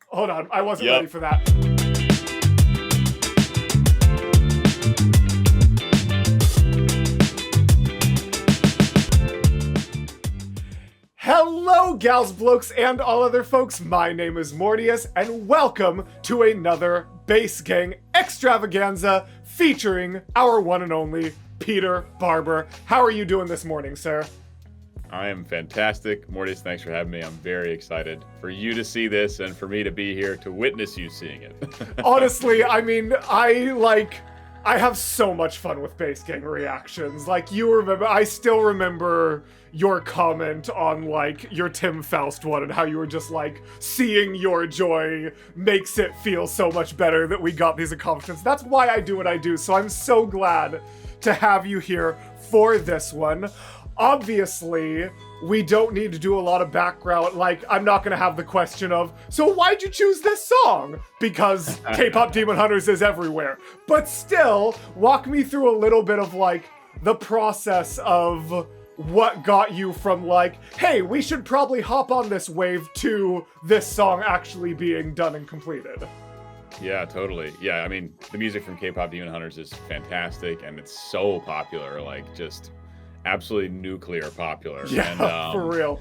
Hold on, I wasn't ready for that. Hello, gals, blokes, and all other folks. My name is Mortius, and welcome to another Bass Gang extravaganza featuring our one and only Peter Barber. How are you doing this morning, sir? I am fantastic. Mortius, thanks for having me. I'm very excited for you to see this and for me to be here to witness you seeing it. Honestly, I mean, I have so much fun with Bass Gang reactions. Like, I still remember your comment on, like, your Tim Faust one and how you were just, like, seeing your joy makes it feel so much better that we got these accomplishments. That's why I do what I do, so I'm so glad to have you here for this one. Obviously, we don't need to do a lot of background. Like, I'm not gonna have the question of, so why'd you choose this song? Because K-pop Demon Hunters is everywhere. But still, walk me through a little bit of, like, the process of what got you from, like, hey, we should probably hop on this wave to this song actually being done and completed. Yeah, totally. Yeah, I mean, the music from K-pop Demon Hunters is fantastic, and it's so popular, like, just absolutely nuclear popular. Yeah, and, for real.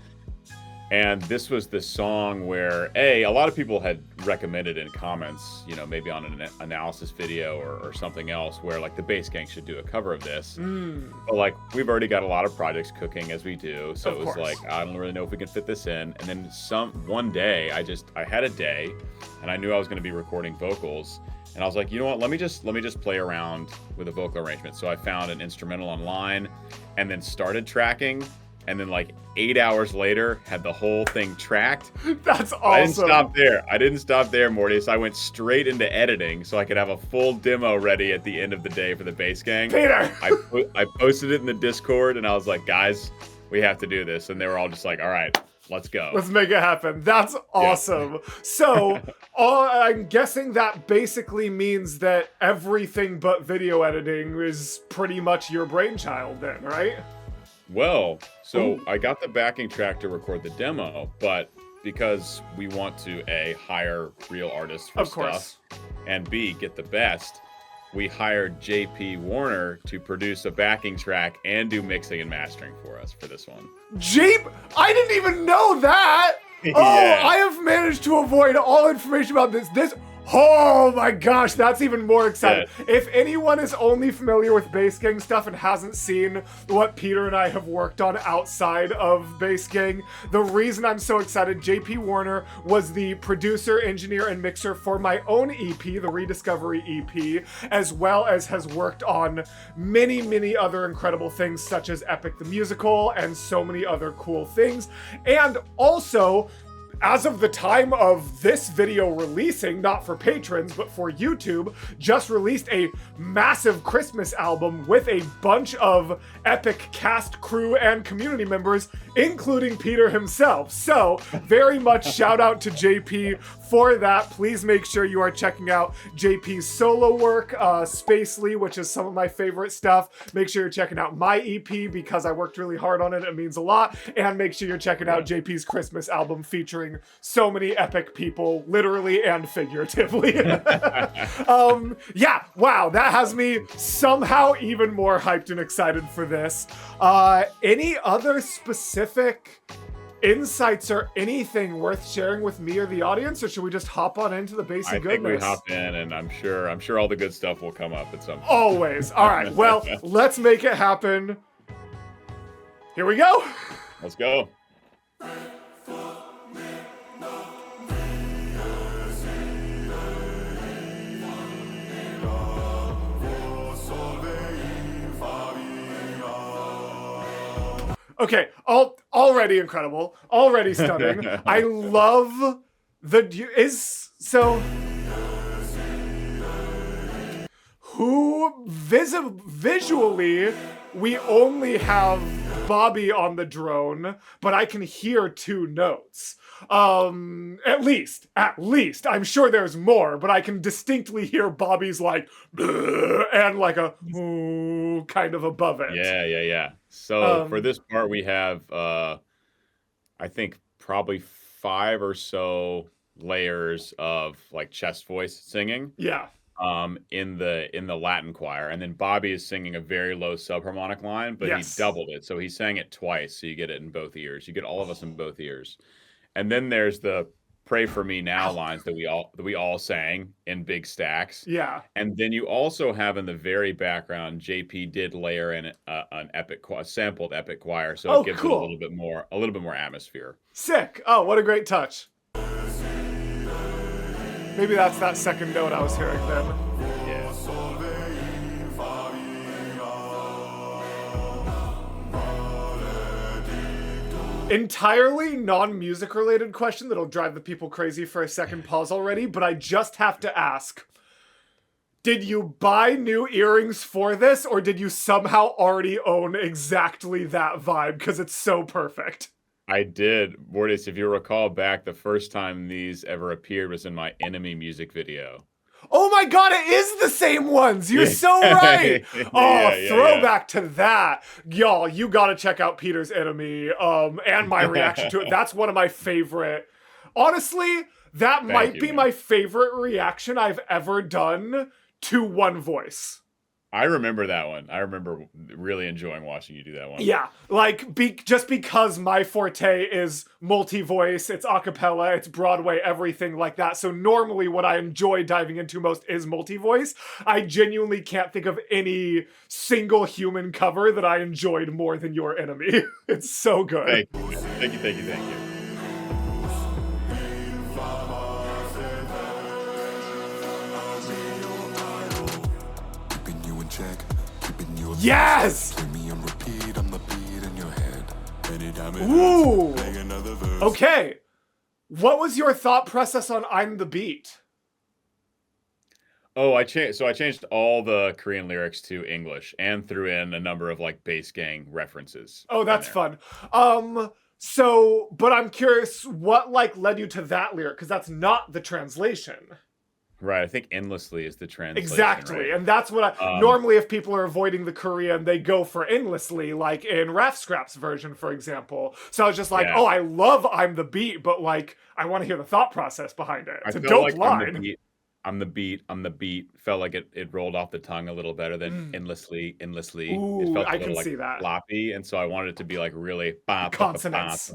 And this was the song where, a lot of people had recommended in comments, you know, maybe on an analysis video or something else where, like, the Bass Gang should do a cover of this. But, like, we've already got a lot of projects cooking as we do. So it was like, I don't really know if we can fit this in. And then one day, I had a day and I knew I was going to be recording vocals. And I was like, you know what, let me just play around with a vocal arrangement. So I found an instrumental online and then started tracking. And then, like, 8 hours later, had the whole thing tracked. That's awesome. I didn't stop there, Mortius. I went straight into editing so I could have a full demo ready at the end of the day for the Bass Gang. Peter! I posted it in the Discord, and I was like, guys, we have to do this. And they were all just like, all right, let's go. Let's make it happen. That's awesome. Yeah. So, I'm guessing that basically means that everything but video editing is pretty much your brainchild then, right? Well, so I got the backing track to record the demo, but because we want to A, hire real artists for stuff, and B, get the best, we hired JP Warner to produce a backing track and do mixing and mastering for us for this one. I didn't even know that! Yeah. Oh, I have managed to avoid all information about this. Oh my gosh, that's even more exciting. Yeah. If anyone is only familiar with Bass Gang stuff and hasn't seen what Peter and I have worked on outside of Bass Gang, the reason I'm so excited, JP Warner was the producer, engineer, and mixer for my own EP, the Rediscovery EP, as well as has worked on many, many other incredible things such as Epic the Musical and so many other cool things. And also, as of the time of this video releasing, not for patrons, but for YouTube, just released a massive Christmas album with a bunch of epic cast, crew, and community members, including Peter himself. So, very much shout out to JP for that. Please make sure you are checking out JP's solo work, Spacely, which is some of my favorite stuff. Make sure you're checking out my EP because I worked really hard on it. It means a lot. And make sure you're checking out JP's Christmas album featuring so many epic people, literally and figuratively. Yeah, wow, that has me somehow even more hyped and excited for this. Any other specific insights or anything worth sharing with me or the audience, or should we just hop on into the basic goodness? I think we hop in, and I'm sure all the good stuff will come up at some point. Always. All right, well, let's make it happen. Here we go. Let's go. Okay, already incredible, already stunning. I love visually, we only have Bobby on the drone, but I can hear 2 notes. At least. I'm sure there's more, but I can distinctly hear Bobby's like, and like a ooh, kind of above it. Yeah. So for this part, we have, I think probably 5 or so layers of like chest voice singing. Yeah. In the Latin choir, and then Bobby is singing a very low subharmonic line, but he doubled it, so he sang it twice, so you get it in both ears. You get all of us in both ears, and then there's the "Pray for Me Now" lines that we all sang in big stacks. Yeah, and then you also have in the very background, JP did layer in an sampled epic choir, so it gives it a little bit more atmosphere. Sick! Oh, what a great touch. Maybe that's that second note I was hearing then. Yeah. Entirely non-music related question that'll drive the people crazy for a second pause already, but I just have to ask. Did you buy new earrings for this, or did you somehow already own exactly that vibe because it's so perfect? I did. Mortis, if you recall back, the first time these ever appeared was in my Enemy music video. Oh my god, it is the same ones! You're so right! Throwback to that. Y'all, you gotta check out Peter's Enemy, and my reaction to it. That's one of my favorite. Honestly, that might be my favorite reaction I've ever done to one voice. I remember that one. I remember really enjoying watching you do that one. Yeah, like, just because my forte is multi-voice, it's a cappella, it's Broadway, everything like that. So normally what I enjoy diving into most is multi-voice. I genuinely can't think of any single human cover that I enjoyed more than Your Enemy. It's so good. Thank you. Yes! Ooh! Okay. What was your thought process on I'm the Beat? Oh, I changed all the Korean lyrics to English and threw in a number of like bass gang references. Oh, that's fun. But I'm curious what like led you to that lyric, because that's not the translation. Right, I think endlessly is the translation. Exactly, right? And that's what normally if people are avoiding the Korean, they go for endlessly, like in Raf Scrap's version, for example. So I was just like, oh, I love I'm the Beat, but like, I want to hear the thought process behind it. It's a dope line. I'm the beat. Felt like it rolled off the tongue a little better than endlessly. Ooh, it felt I can see that. Floppy, and so I wanted it to be like really consonants.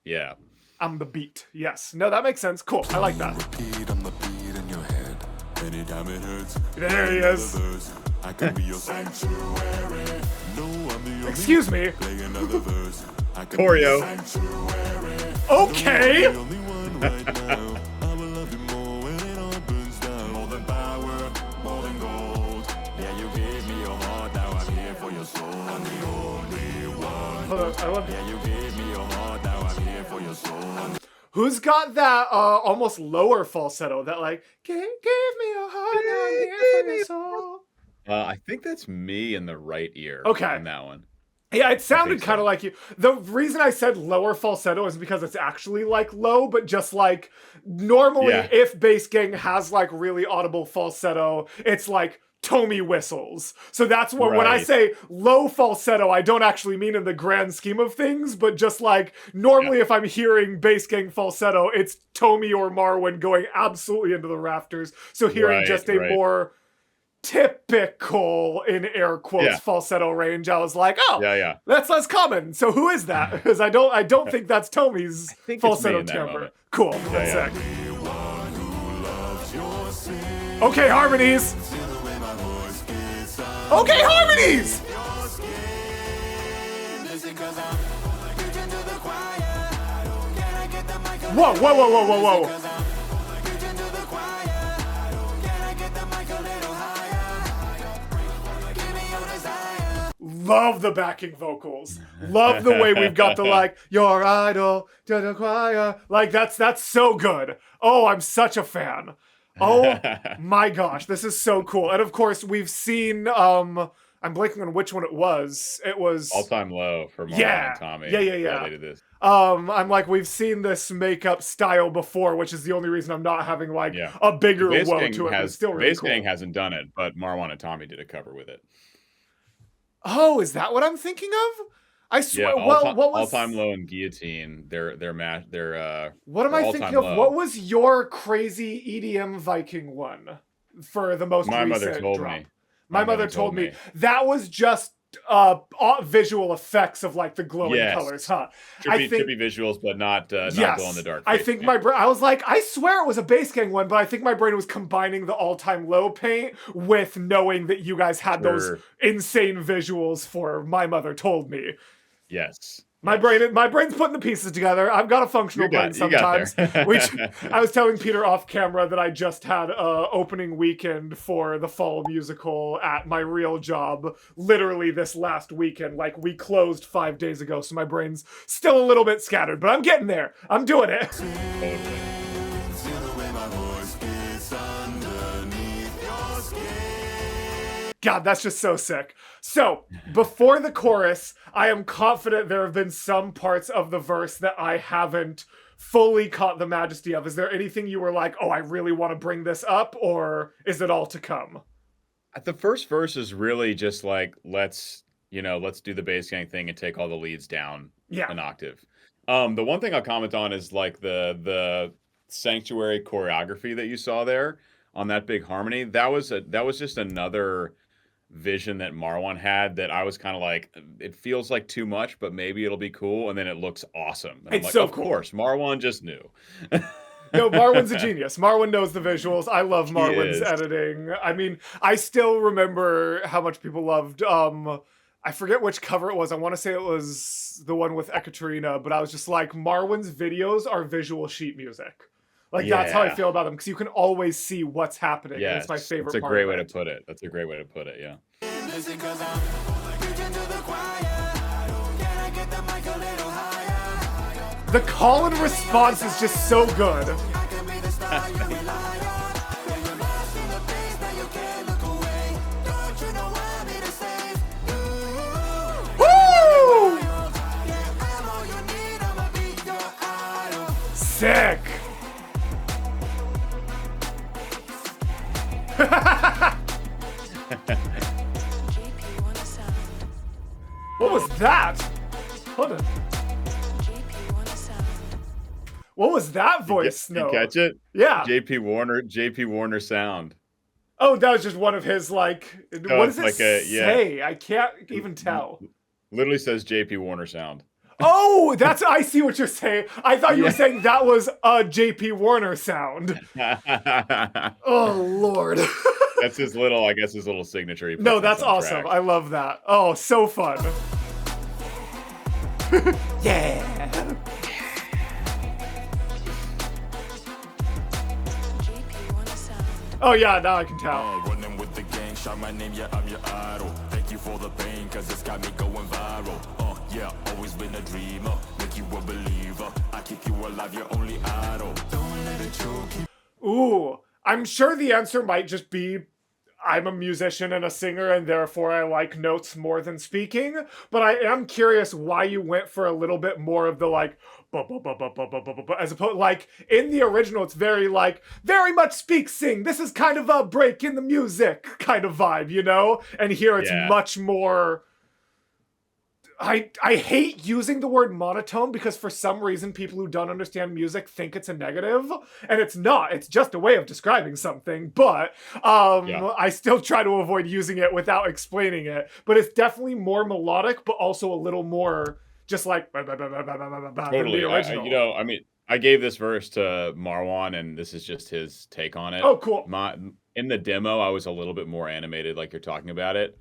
Yeah. I'm the Beat. Yes. No, that makes sense. Cool. I like that. Anytime it hurts. There he is. I can be your sanctuary. Excuse me. Choreo. Okay. More than power, more than gold. Yeah, you gave me your heart, now I'm here for your soul. I'm the only one. Hold on, I love Yeah, you gave me your heart, now I'm here for your soul. Who's got that almost lower falsetto? That like, give me your heart, now I'm here for your soul. I think that's me in the right ear. Okay. On that one. Yeah, it sounded kind of like you. The reason I said lower falsetto is because it's actually like low, but just like normally if bass gang has like really audible falsetto, it's like Tommy whistles. So that's what when I say low falsetto, I don't actually mean in the grand scheme of things, but just like normally if I'm hearing bass gang falsetto, it's Tommy or Marwin going absolutely into the rafters. So hearing just a more typical, in air quotes, falsetto range, I was like, oh, that's less common. So who is that? Because I don't think that's Tommy's falsetto timbre. Cool. Sick. Okay, harmonies. Okay, harmonies. Whoa. Love the backing vocals. Love the way we've got the like, your idol to the choir. Like that's so good. Oh, I'm such a fan. Oh my gosh, this is so cool. And of course, we've seen I I'm blanking on which one it was. It was All Time Low for Marwan and Tommy. Yeah. They did this. I'm like, we've seen this makeup style before, which is the only reason I'm not having like a bigger woe to it. But it's still really Bass cool. Gang hasn't done it, but Marwan and Tommy did a cover with it. Oh, is that what I'm thinking of? I swear. Yeah, what was All Time Low and Guillotine? What am I thinking of? Low. What was your crazy EDM Viking one for the most recent Mother Told drop? Me. My mother told me that was just visual effects of like the glowing colors, huh? Trippy visuals, but not glow in the dark. I think my brain. I was like, I swear it was a Bass Gang one, but I think my brain was combining the All Time Low paint with knowing that you guys had those insane visuals for My Mother Told Me. Yes. My brain's putting the pieces together. I've got a functional brain sometimes. I was telling Peter off camera that I just had a opening weekend for the fall musical at my real job, literally this last weekend. Like, we closed 5 days ago, so my brain's still a little bit scattered, but I'm getting there. I'm doing it. God, that's just so sick. So, before the chorus, I am confident there have been some parts of the verse that I haven't fully caught the majesty of. Is there anything you were like, oh, I really want to bring this up, or is it all to come? The first verse is really just like, let's do the Bass Gang thing and take all the leads down an octave. The one thing I'll comment on is like the Sanctuary choreography that you saw there on that big harmony. That was just another vision that Marwan had that I was kind of like, it feels like too much, but maybe it'll be cool, and then it looks awesome. And I'm like, of course, Marwan just knew. No, Marwan's a genius. Marwan knows the visuals. I love Marwan's editing. I mean, I still remember how much people loved I forget which cover it was. I want to say it was the one with Ekaterina, but I was just like, Marwan's videos are visual sheet music. Like, that's how I feel about them, because you can always see what's happening. Yeah, it's my favorite part. That's a great way to put it. That's a great way to put it, yeah. The call and response is just so good. Woo! Sick. What was that? Hold on. What was that voice? You catch it? Yeah. JP Warner sound. Oh, that was just one of his like. What does it say? I can't even tell. Literally says JP Warner sound. Oh, I see what you're saying. I thought you were saying that was a JP Warner sound. Oh, Lord. That's his little signature. No, that's awesome. Track. I love that. Oh, so fun. Yeah. Oh, yeah, now I can tell. Running with the gang, shout my name, yeah, I'm your idol. Thank you for the pain, cause it's got me going viral. Yeah, always been a dreamer, make you a believer. I keep you alive, you're only idol. Don't let it choke you. Ooh, I'm sure the answer might just be, I'm a musician and a singer, and therefore I like notes more than speaking. But I am curious why you went for a little bit more of the like, as opposed, like in the original, it's very much speak sing. This is kind of a break in the music kind of vibe, you know. And here it's much more. I hate using the word monotone because for some reason people who don't understand music think it's a negative, and it's not. It's just a way of describing something, but I still try to avoid using it without explaining it. But it's definitely more melodic, but also a little more just like totally. The original. I gave this verse to Marwan, and this is just his take on it. Oh, cool. In the demo, I was a little bit more animated, like you're talking about it.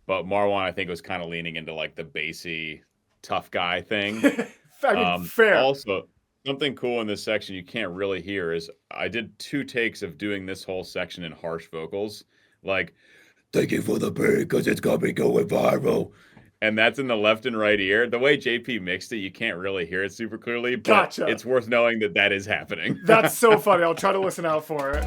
But Marwan, I think, was kind of leaning into like the bassy, tough guy thing. Fair. Also, something cool in this section you can't really hear is I did 2 takes of doing this whole section in harsh vocals. Like, thank you for the beat, because it's got me going viral. And that's in the left and right ear. The way JP mixed it, you can't really hear it super clearly. But it's worth knowing that is happening. That's so funny. I'll try to listen out for it.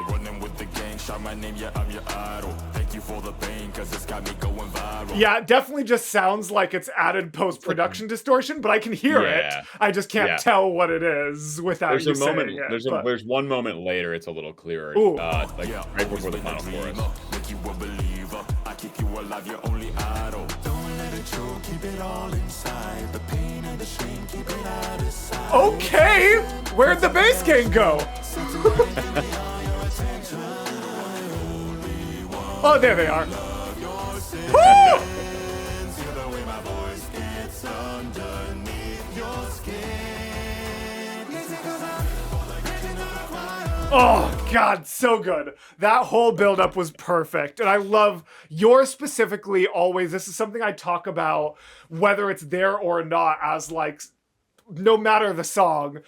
Running with the gang, shout my name, yeah, I'm your idol. Thank you for the pain, cause it's got me going viral. Yeah, it definitely just sounds like it's added post-production distortion, but I can hear it. I just can't tell what it is without you saying it. There's one moment later it's a little clearer, like right before the final chorus. Make you a believer. I keep you alive, your only idol. Don't let it choke, keep it all inside. The pain and the shame, keep it out of sight. Okay, where'd the bass gang go? Oh, there they are. Woo! Oh, God, so good. That whole buildup was perfect. And I love yours specifically always. This is something I talk about, whether it's there or not, as like, no matter the song,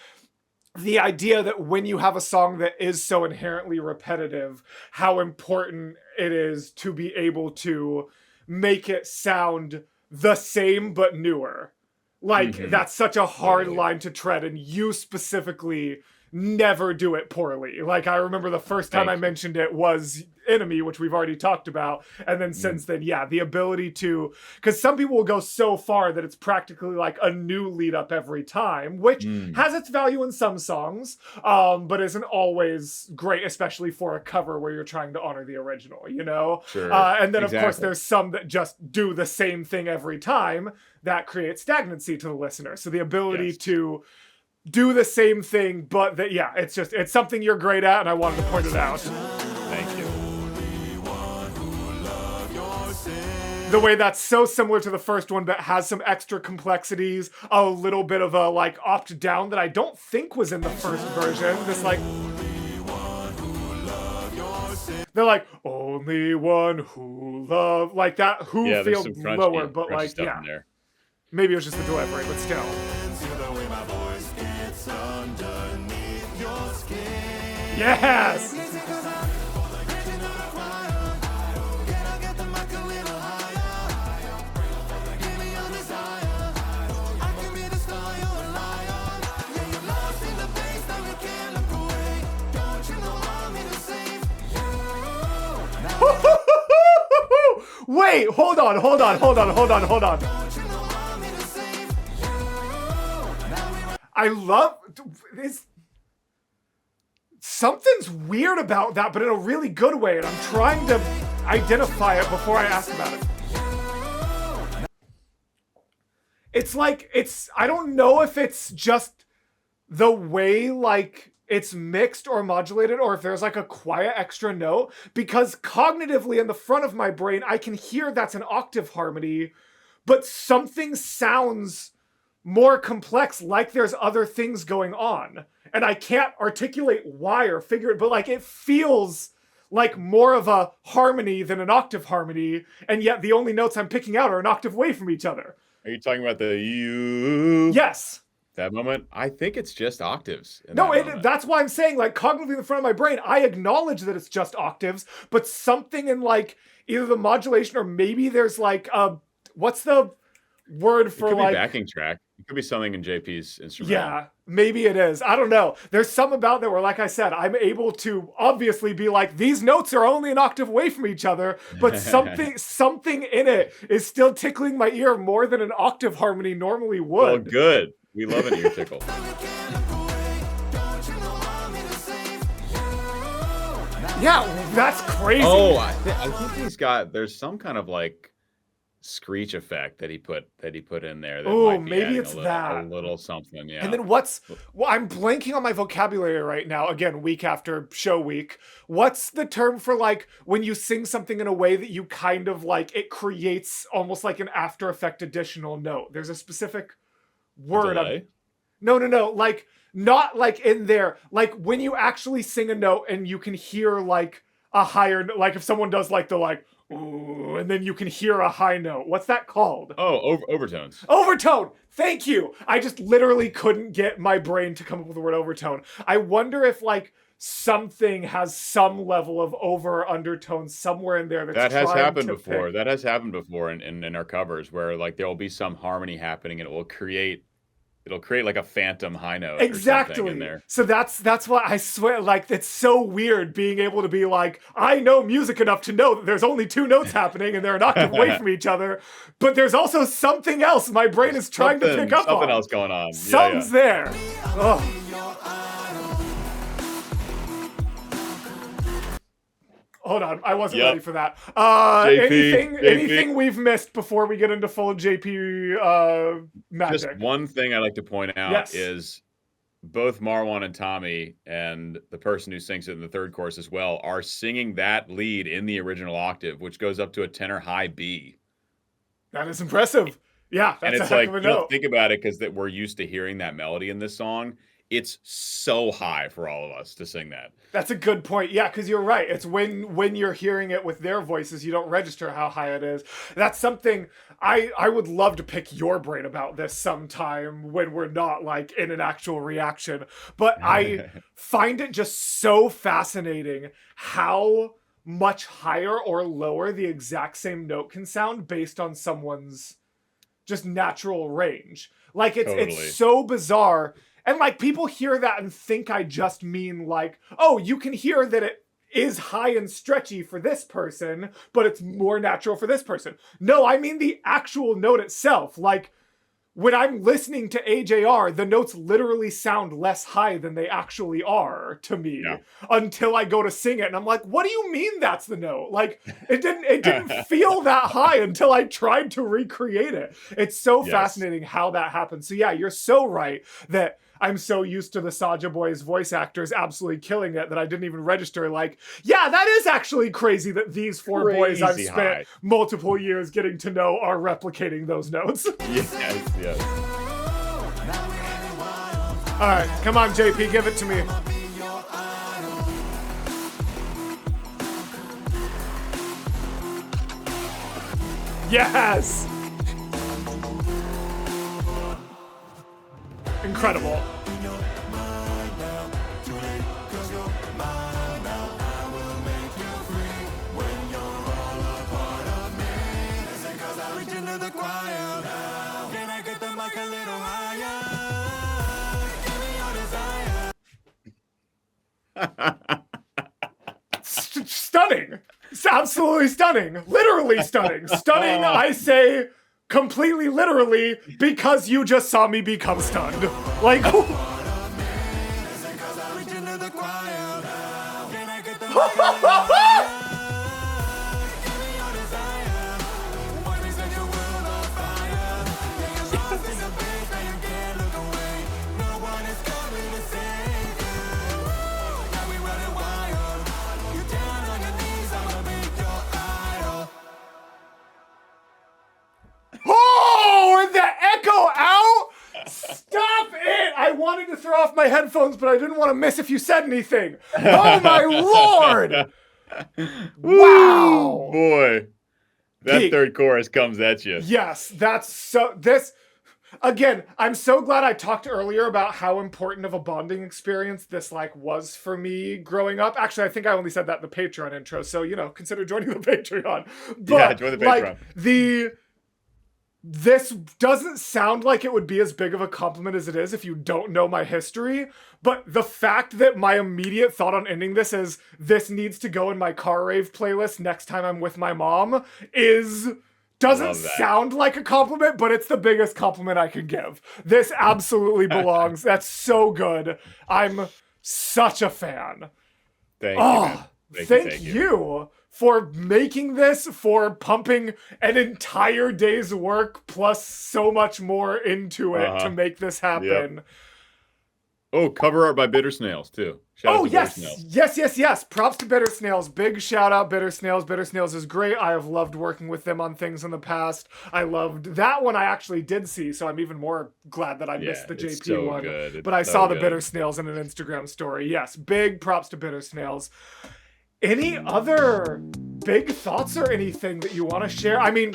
the idea that when you have a song that is so inherently repetitive, how important it is to be able to make it sound the same but newer. Like, that's such a hard line to tread, and you specifically never do it poorly. Like, I remember the first time I mentioned it was Enemy, which we've already talked about, and then since then, yeah, the ability to, because some people will go so far that it's practically like a new lead up every time, which has its value in some songs, but isn't always great, especially for a cover where you're trying to honor the original, you know? Sure. And then of course there's some that just do the same thing every time. That creates stagnancy to the listener. So the ability to do the same thing, but that, yeah, it's something you're great at, and I wanted to point it out. Thank you. The way that's so similar to the first one, but has some extra complexities, a little bit of a like opt down that I don't think was in the first version. This like, they're like, only one who love, like that, who feels lower, but like, yeah. Maybe it was just the delivery, but still. Yes! Wait, hold on. I love this. Something's weird about that, but in a really good way, and I'm trying to identify it before I ask about it. It's like, I don't know if it's just the way, like, it's mixed or modulated, or if there's like a quiet extra note, because cognitively in the front of my brain, I can hear that's an octave harmony, but something sounds more complex, like there's other things going on. And I can't articulate why or figure it, but like it feels like more of a harmony than an octave harmony, and yet the only notes I'm picking out are an octave away from each other. Are you talking about the you? Yes. That moment? I think it's just octaves. That's why I'm saying, like, cognitively in the front of my brain, I acknowledge that it's just octaves, but something in, like, either the modulation or maybe there's, like, what's the word for, like... It could be backing track. It could be something in JP's instrument. Yeah, maybe it is. I don't know. There's some about that where, like I said, I'm able to obviously be like, these notes are only an octave away from each other, but something in it is still tickling my ear more than an octave harmony normally would. Well, good. We love an ear tickle. Yeah, that's crazy. Oh, I think there's some kind of like screech effect that he put in there. Oh, maybe it's a little something, yeah. And then I'm blanking on my vocabulary right now, again, week after show week. What's the term for like when you sing something in a way that you kind of like, it creates almost like an after effect additional note? There's a specific word. No, like not like in there, like when you actually sing a note and you can hear like a higher, like if someone does like the like, ooh, and then you can hear a high note. What's that called? Oh, overtones. Overtone. Thank you. I just literally couldn't get my brain to come up with the word overtone. I wonder if like something has some level of over or undertone somewhere in there that has happened before. That has happened before in our covers where like there will be some harmony happening and it will create It'll create like a phantom high note Exactly. or something in there. So that's why I swear, like, it's so weird being able to be like, I know music enough to know that there's only 2 notes happening and they're an octave away from each other, but there's also something else my brain is trying to pick up on. Something else going on. Something's there. Oh. Hold on, I wasn't ready for that. Anything we've missed before we get into full JP magic? Just one thing I'd like to point out is both Marwan and Tommy and the person who sings it in the third chorus as well are singing that lead in the original octave, which goes up to a tenor high B. That is impressive. Yeah, that's and it's a heck like, of a you know, note. think about it, because that we're used to hearing that melody in this song. It's so high for all of us to sing that. That's a good point. Yeah, because you're right. It's when you're hearing it with their voices, you don't register how high it is. That's something I would love to pick your brain about this sometime when we're not like in an actual reaction. But I find it just so fascinating how much higher or lower the exact same note can sound based on someone's just natural range. Like it's so bizarre. And like people hear that and think I just mean like, oh, you can hear that it is high and stretchy for this person, but it's more natural for this person. No, I mean the actual note itself. Like when I'm listening to AJR, the notes literally sound less high than they actually are to me until I go to sing it. And I'm like, what do you mean that's the note? Like it didn't feel that high until I tried to recreate it. It's so fascinating how that happens. So yeah, you're so right that I'm so used to the SAJA Boys voice actors absolutely killing it that I didn't even register like, yeah, that is actually crazy that these 4 boys I've spent multiple years getting to know are replicating those notes. Yes. All right, come on, JP, give it to me. Yes! Incredible. Stunning. It's absolutely stunning. Literally stunning. Stunning, I say completely literally, because you just saw me become stunned. Like, oh, the echo out! Stop it! I wanted to throw off my headphones, but I didn't want to miss if you said anything. Oh my lord! Wow! Boy, that third chorus comes at you. Yes, that's so. This again. I'm so glad I talked earlier about how important of a bonding experience this like was for me growing up. Actually, I think I only said that in the Patreon intro. So consider joining the Patreon. But, yeah, join the Patreon. Like, this doesn't sound like it would be as big of a compliment as it is if you don't know my history, but the fact that my immediate thought on ending this is this needs to go in my car rave playlist next time I'm with my mom doesn't sound like a compliment, but it's the biggest compliment I can give. This absolutely belongs. That's so good. I'm such a fan. Thank you, man. Thank you for making this, for pumping an entire day's work plus so much more into it to make this happen. Yep. Oh, cover art by Bitter Snails too. Shout out to yes. Bitter Snails. Yes. Props to Bitter Snails. Big shout out Bitter Snails. Bitter Snails is great. I have loved working with them on things in the past. I loved that one. I actually did see, so I'm even more glad that I missed the JP one. But I saw the Bitter Snails in an Instagram story. Yes, big props to Bitter Snails. Any other big thoughts or anything that you want to share? I mean,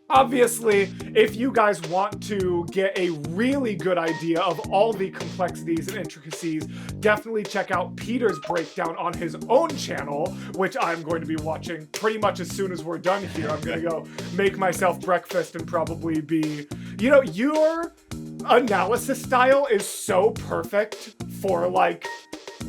obviously, if you guys want to get a really good idea of all the complexities and intricacies, definitely check out Peter's breakdown on his own channel, which I'm going to be watching pretty much as soon as we're done here. I'm going to go make myself breakfast and probably be, analysis style is so perfect for like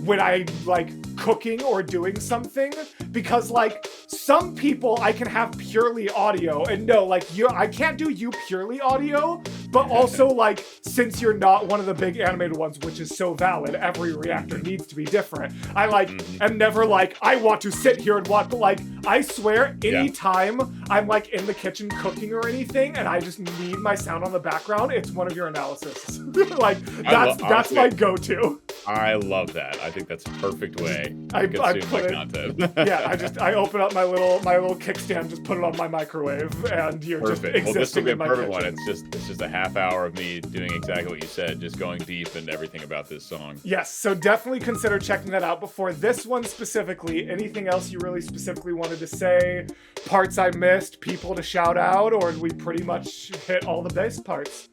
when I like cooking or doing something, because like some people I can have purely audio, and no, like I can't do you purely audio, but also like since you're not one of the big animated ones, which is so valid, every reactor needs to be different. I like am never like I want to sit here and watch, but like I swear anytime I'm like in the kitchen cooking or anything and I just need my sound on the background, it's one of your analysis. Like that's my go-to. I love that. I think that's a perfect way to consume my content. I open up my little kickstand, just put it on my microwave, and you're perfect. Just existing in my kitchen. Well, this will be a perfect one. It's just a half hour of me doing exactly what you said, just going deep into everything about this song. Yes, so definitely consider checking that out before this one specifically. Anything else you really specifically wanted to say? Parts I missed, people to shout out, or did we pretty much hit all the bass parts?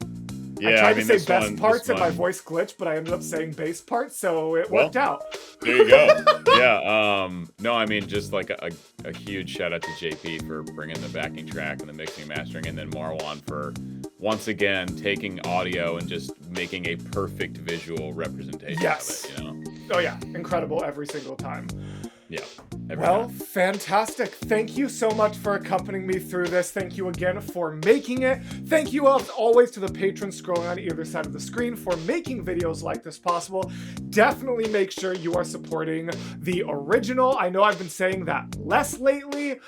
Yeah, I tried to say best parts and my voice glitched, but I ended up saying bass parts, so it worked out. There you go. Yeah. No, I mean, just like a huge shout out to JP for bringing the backing track and the mixing, mastering, and then Marwan for once again taking audio and just making a perfect visual representation of it. You know? Oh yeah, incredible every single time. Yeah. Well, fantastic. Thank you so much for accompanying me through this. Thank you again for making it. Thank you as always to the patrons scrolling on either side of the screen for making videos like this possible. Definitely make sure you are supporting the original. I know I've been saying that less lately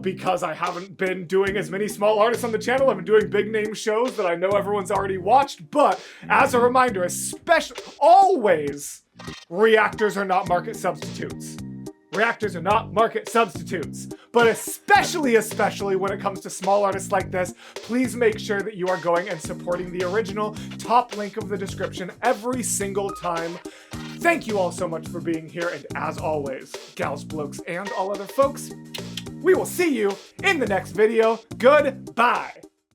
because I haven't been doing as many small artists on the channel. I've been doing big name shows that I know everyone's already watched, but as a reminder, especially always, reactors are not market substitutes. Reactors are not market substitutes, but especially when it comes to small artists like this, please make sure that you are going and supporting the original. Top link of the description every single time. Thank you all so much for being here, and as always, gals, blokes, and all other folks, we will see you in the next video. Goodbye.